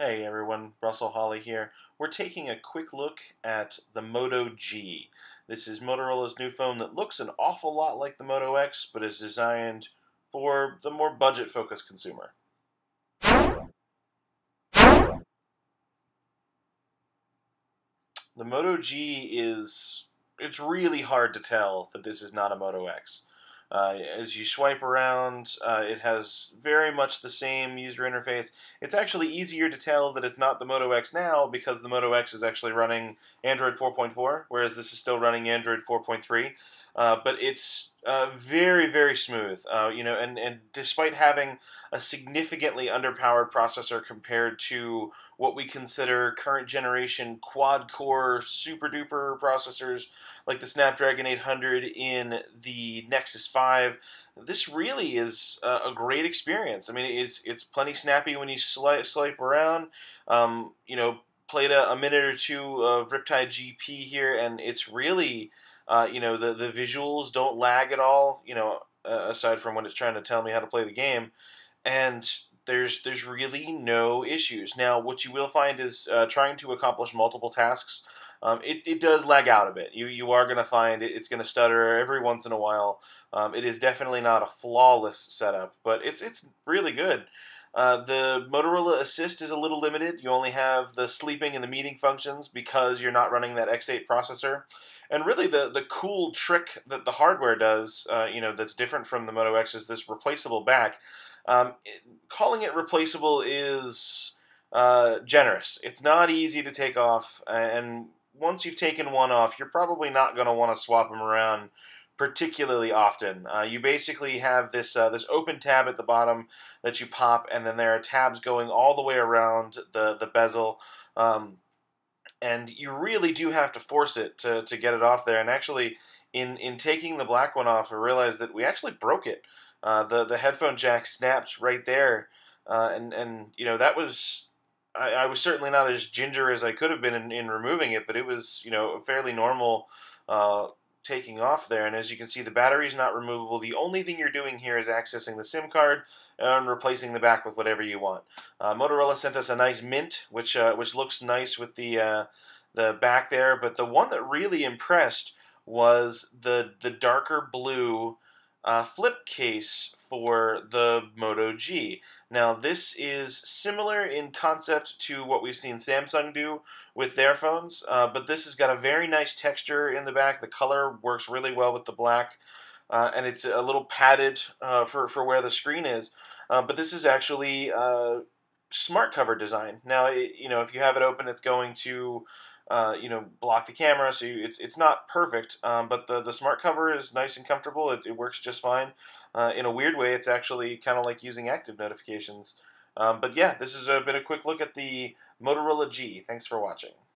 Hey everyone, Russell Hawley here. We're taking a quick look at the Moto G. This is Motorola's new phone that looks an awful lot like the Moto X, but is designed for the more budget-focused consumer. The Moto G it's really hard to tell that this is not a Moto X. As you swipe around, it has very much the same user interface. It's actually easier to tell that it's not the Moto X now because the Moto X is actually running Android 4.4, whereas this is still running Android 4.3. But it's very, very smooth. And despite having a significantly underpowered processor compared to what we consider current generation quad-core super-duper processors like the Snapdragon 800 in the Nexus 5, this really is a great experience. I mean, it's plenty snappy when you swipe around. Played a minute or two of Riptide GP here, and it's really, the visuals don't lag at all, aside from when it's trying to tell me how to play the game. And there's really no issues. Now, what you will find is trying to accomplish multiple tasks. It does lag out a bit. You are going to find it's going to stutter every once in a while. It is definitely not a flawless setup, but it's really good. The Motorola Assist is a little limited. You only have the sleeping and the meeting functions because you're not running that X8 processor. And really, the cool trick that the hardware does, that's different from the Moto X is this replaceable back. Calling it replaceable is generous. It's not easy to take off, and once you've taken one off, you're probably not going to want to swap them around particularly often. You basically have this open tab at the bottom that you pop, and then there are tabs going all the way around the bezel. And you really do have to force it to get it off there. And actually, in taking the black one off, I realized that we actually broke it. The headphone jack snapped right there, and that was I was certainly not as ginger as I could have been in removing it, but it was fairly normal taking off there. And as you can see, the battery is not removable. The only thing you're doing here is accessing the SIM card and replacing the back with whatever you want. Motorola sent us a nice mint, which looks nice with the back there. But the one that really impressed was the darker blue flip case for the Moto G. Now, this is similar in concept to what we've seen Samsung do with their phones, but this has got a very nice texture in the back. The color works really well with the black, and it's a little padded for where the screen is. But this is actually smart cover design. Now, if you have it open, it's going to block the camera, so it's not perfect, but the smart cover is nice and comfortable. It works just fine. In a weird way, it's actually kind of like using active notifications. But yeah, this has been a quick look at the Motorola G. Thanks for watching.